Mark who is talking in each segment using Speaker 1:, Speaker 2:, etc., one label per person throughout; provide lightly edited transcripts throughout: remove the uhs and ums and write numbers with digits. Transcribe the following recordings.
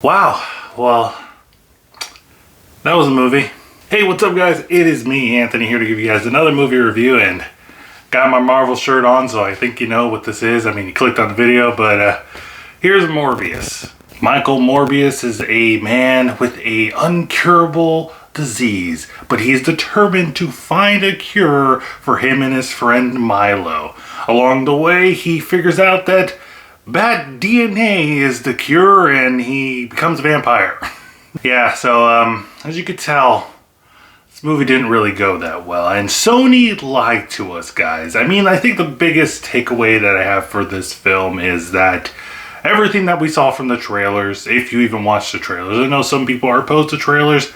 Speaker 1: Wow, well, that was a movie. Hey, what's up guys? It is me, Anthony, here to give you guys another movie review, and got my Marvel shirt on, so I think you know what this is. I mean, you clicked on the video, but here's Morbius. Michael Morbius is a man with a uncurable disease, but he's determined to find a cure for him and his friend Milo. Along the way, he figures out that bad DNA is the cure, and he becomes a vampire. Yeah, so as you could tell, this movie didn't really go that well, and Sony lied to us, guys. I mean, I think the biggest takeaway that I have for this film is that everything that we saw from the trailers, if you even watched the trailers, I know some people are opposed to trailers,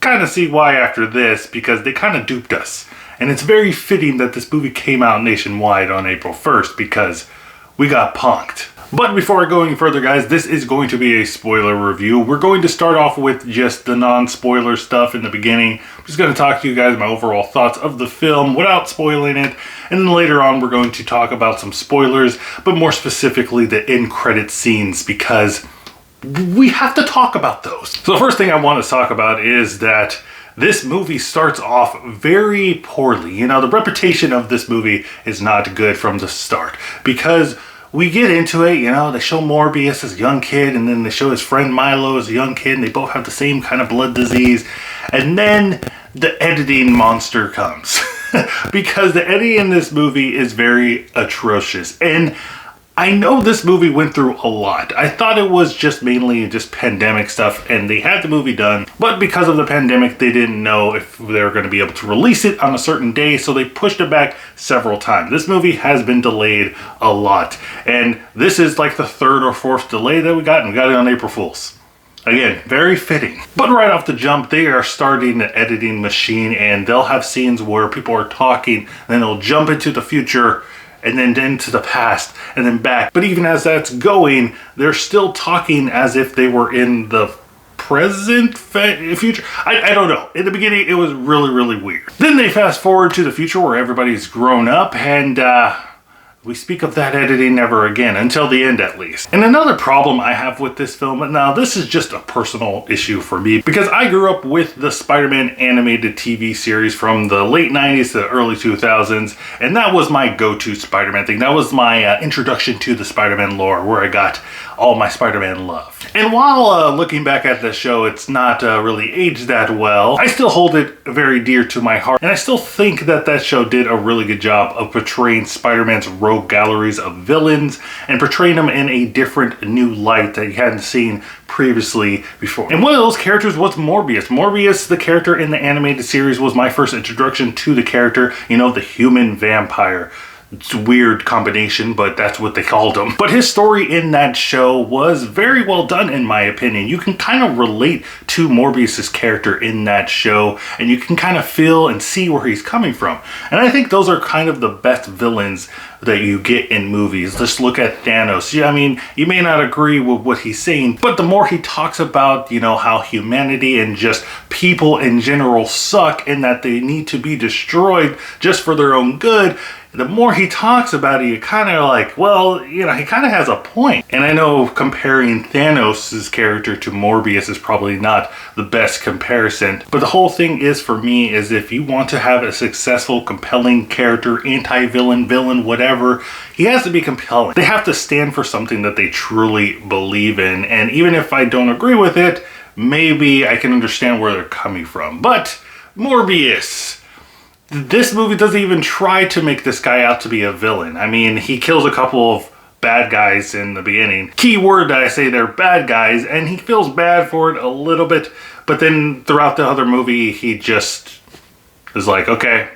Speaker 1: kind of see why after this, because they kind of duped us. And it's very fitting that this movie came out nationwide on April 1st, because we got punked. But before I go any further, guys, this is going to be a spoiler review. We're going to start off with just the non-spoiler stuff in the beginning. I'm just going to talk to you guys my overall thoughts of the film without spoiling it. And then later on, we're going to talk about some spoilers, but more specifically the end credit scenes, because we have to talk about those. So the first thing I want to talk about is that this movie starts off very poorly. You know, the reputation of this movie is not good from the start, because we get into it, you know, they show Morbius as a young kid, and then they show his friend Milo as a young kid, and they both have the same kind of blood disease. And then the editing monster comes. Because the editing in this movie is very atrocious. And I know this movie went through a lot. I thought it was just mainly just pandemic stuff, and they had the movie done, but because of the pandemic, they didn't know if they were going to be able to release it on a certain day, so they pushed it back several times. This movie has been delayed a lot, and this is like the third or fourth delay that we got, and we got it on April Fool's. Again, very fitting. But right off the jump, they are starting the editing machine, and they'll have scenes where people are talking, and then they'll jump into the future, and then into the past, and then back. But even as that's going, they're still talking as if they were in the present, future. I don't know. In the beginning, it was really, really weird. Then they fast forward to the future where everybody's grown up, and we speak of that editing never again, until the end at least. And another problem I have with this film, now this is just a personal issue for me, because I grew up with the Spider-Man animated TV series from the late 90s to the early 2000s, and that was my go-to Spider-Man thing. That was my introduction to the Spider-Man lore, where I got all my Spider-Man love. And while looking back at the show, it's not really aged that well, I still hold it very dear to my heart, and I still think that that show did a really good job of portraying Spider-Man's rogue galleries of villains and portraying them in a different new light that you hadn't seen previously before. And one of those characters was Morbius. Morbius, the character in the animated series, was my first introduction to the character, you know, the human vampire. It's a weird combination, but that's what they called him. But his story in that show was very well done, in my opinion. You can kind of relate to Morbius's character in that show, and you can kind of feel and see where he's coming from. And I think those are kind of the best villains that you get in movies. Just look at Thanos. Yeah, I mean, you may not agree with what he's saying, but the more he talks about, you know, how humanity and just people in general suck and that they need to be destroyed just for their own good, the more he talks about it, you kind of like, well, you know, he kind of has a point. And I know comparing Thanos' character to Morbius is probably not the best comparison, but the whole thing is, for me, is if you want to have a successful, compelling character, anti-villain, villain, whatever, he has to be compelling. They have to stand for something that they truly believe in. And even if I don't agree with it, maybe I can understand where they're coming from. But Morbius, this movie doesn't even try to make this guy out to be a villain. I mean, he kills a couple of bad guys in the beginning. Key word that I say, they're bad guys, and he feels bad for it a little bit, but then throughout the other movie, he just is like, okay,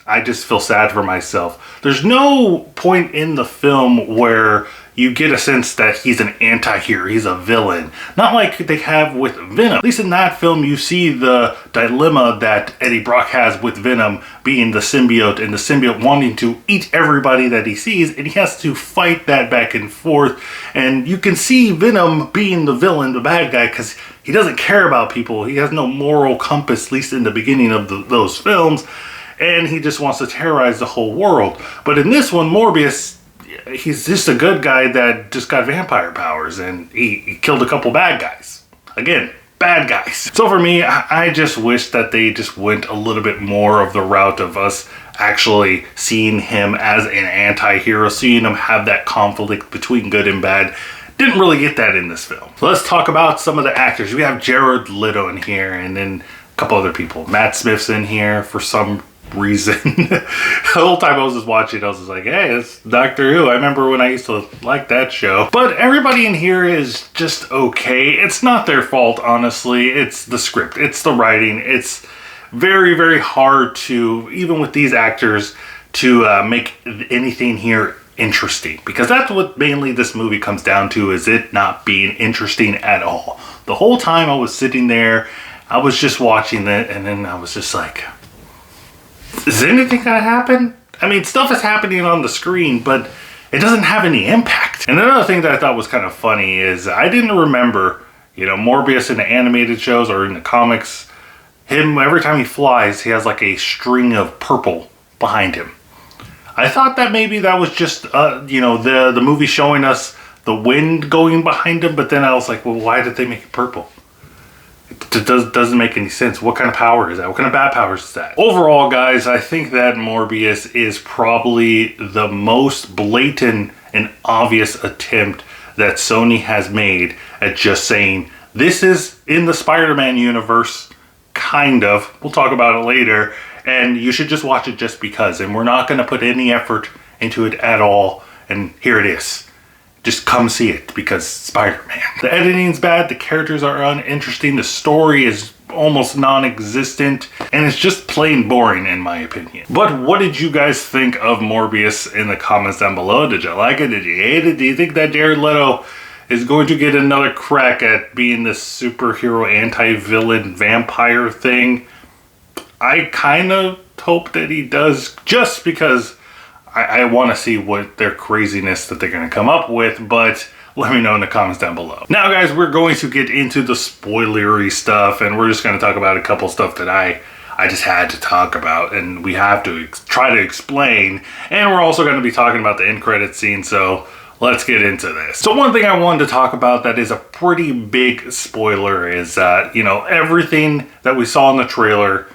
Speaker 1: I just feel sad for myself. There's no point in the film where you get a sense that he's an anti-hero, he's a villain. Not like they have with Venom. At least in that film, you see the dilemma that Eddie Brock has with Venom being the symbiote, and the symbiote wanting to eat everybody that he sees, and he has to fight that back and forth. And you can see Venom being the villain, the bad guy, because he doesn't care about people. He has no moral compass, at least in the beginning of those films, and he just wants to terrorize the whole world. But in this one, Morbius, he's just a good guy that just got vampire powers, and he killed a couple bad guys. Again, bad guys. So for me, I just wish that they just went a little bit more of the route of us actually seeing him as an anti-hero, seeing him have that conflict between good and bad. Didn't really get that in this film. So let's talk about some of the actors. We have Jared Leto in here, and then a couple other people. Matt Smith's in here for some reason. The whole time I was just watching, I was just like, hey, it's Doctor Who. I remember when I used to like that show. But everybody in here is just okay. It's not their fault, honestly. It's the script. It's the writing. It's very, very hard to, even with these actors, to make anything here interesting. Because that's what mainly this movie comes down to, is it not being interesting at all. The whole time I was sitting there, I was just watching it, and then I was just like, is anything gonna happen? I mean, stuff is happening on the screen, but it doesn't have any impact. And another thing that I thought was kind of funny is I didn't remember, you know, Morbius in the animated shows or in the comics, him, every time he flies, he has like a string of purple behind him. I thought that maybe that was just, you know, the movie showing us the wind going behind him, but then I was like, well, why did they make it purple? It doesn't make any sense. What kind of power is that? What kind of bad powers is that? Overall, guys, I think that Morbius is probably the most blatant and obvious attempt that Sony has made at just saying, this is in the Spider-Man universe, kind of. We'll talk about it later. And you should just watch it just because. And we're not going to put any effort into it at all. And here it is. Just come see it because Spider-Man. The editing's bad, the characters are uninteresting, the story is almost non-existent, and it's just plain boring in my opinion. But what did you guys think of Morbius in the comments down below? Did you like it? Did you hate it? Do you think that Jared Leto is going to get another crack at being this superhero anti-villain vampire thing? I kind of hope that he does, just because I want to see what their craziness that they're going to come up with, but let me know in the comments down below. Now, guys, we're going to get into the spoilery stuff, and we're just going to talk about a couple stuff that I just had to talk about, and we have to try to explain, and we're also going to be talking about the end credit scene, so let's get into this. So one thing I wanted to talk about that is a pretty big spoiler is that, you know, everything that we saw in the trailer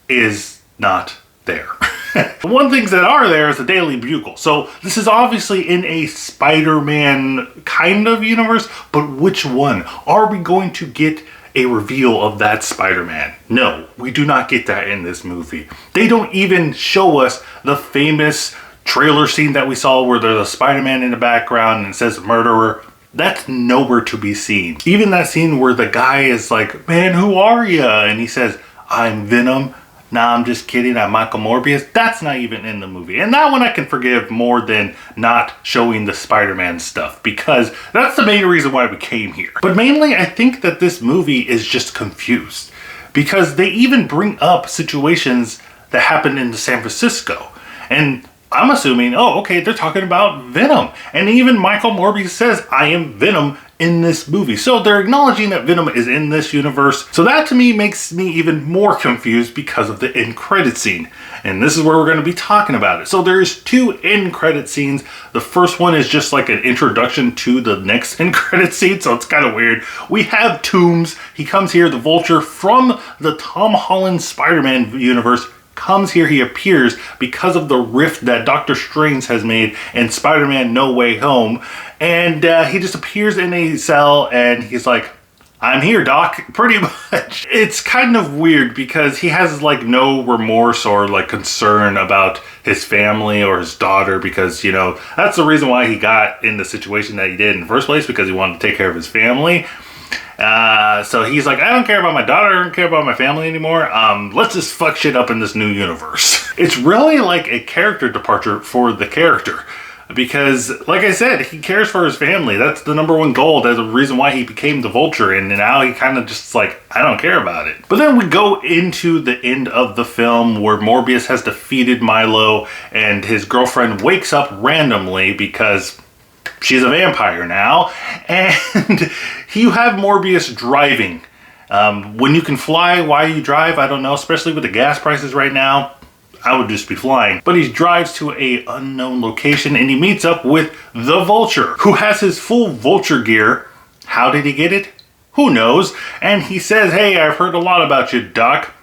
Speaker 1: is not there. The one things that are there is the Daily Bugle. So this is obviously in a Spider-Man kind of universe, but which one? Are we going to get a reveal of that Spider-Man? No, we do not get that in this movie. They don't even show us the famous trailer scene that we saw where there's a Spider-Man in the background and it says murderer. That's nowhere to be seen. Even that scene where the guy is like, man, who are ya? And he says, I'm Venom. Nah, I'm just kidding, I'm Michael Morbius. That's not even in the movie. And that one I can forgive more than not showing the Spider-Man stuff, because that's the main reason why we came here. But mainly, I think that this movie is just confused, because they even bring up situations that happened in San Francisco. And I'm assuming, oh, okay, they're talking about Venom. And even Michael Morbius says, I am Venom in this movie. So they're acknowledging that Venom is in this universe. So that to me makes me even more confused because of the end credit scene. And this is where we're going to be talking about it. So there's two end credit scenes. The first one is just like an introduction to the next end credit scene. So it's kind of weird. We have Toombs. He comes here, the Vulture from the Tom Holland Spider-Man universe, comes here, he appears because of the rift that Doctor Strange has made in Spider-Man No Way Home. And he just appears in a cell and he's like, I'm here, Doc, pretty much. It's kind of weird because he has like no remorse or like concern about his family or his daughter, because, you know, that's the reason why he got in the situation that he did in the first place, because he wanted to take care of his family. So he's like, I don't care about my daughter, I don't care about my family anymore. Let's just fuck shit up in this new universe. It's really like a character departure for the character. Because, like I said, he cares for his family. That's the number one goal. That's the reason why he became the Vulture. And now he kind of just like, I don't care about it. But then we go into the end of the film where Morbius has defeated Milo and his girlfriend wakes up randomly because she's a vampire now. And you have Morbius driving. When you can fly, why you drive, I don't know. Especially with the gas prices right now. I would just be flying. But he drives to a unknown location and he meets up with the Vulture, who has his full Vulture gear. How did he get it? Who knows? And he says, hey, I've heard a lot about you, Doc.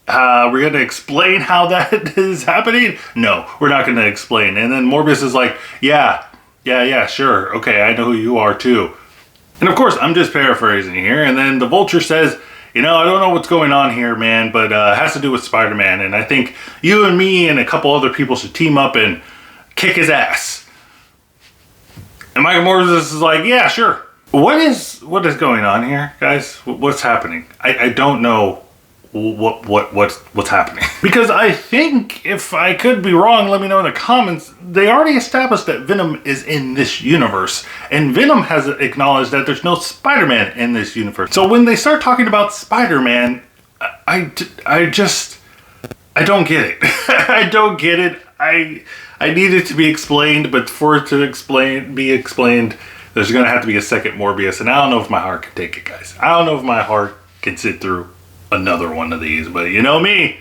Speaker 1: We're going to explain how that is happening? No, we're not going to explain. And then Morbius is like, yeah, sure. Okay, I know who you are too. And of course, I'm just paraphrasing here. And then the Vulture says, I don't know what's going on here, man, but it has to do with Spider-Man. And I think you and me and a couple other people should team up and kick his ass. And Michael Morbius is like, yeah, sure. What is going on here, guys? What's happening? I don't know what's happening. Because I think, if I could be wrong, let me know in the comments, they already established that Venom is in this universe. And Venom has acknowledged that there's no Spider-Man in this universe. So when they start talking about Spider-Man, I don't get it. I don't get it. I need it to be explained, but for it to be explained, there's going to have to be a second Morbius. And I don't know if my heart can take it, guys. I don't know if my heart can sit through another one of these, but you know me,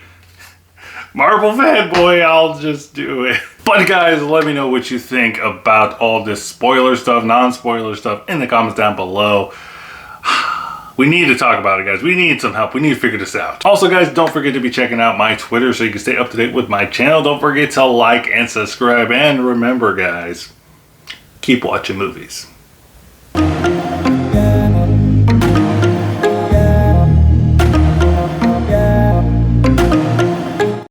Speaker 1: Marvel fanboy, I'll just do it. But guys, let me know what you think about all this spoiler stuff, non-spoiler stuff in the comments down below. We need to talk about it, guys. We need some help. We need to figure this out. Also, guys, don't forget to be checking out my Twitter so you can stay up to date with my channel. Don't forget to like and subscribe. And remember, guys, keep watching movies.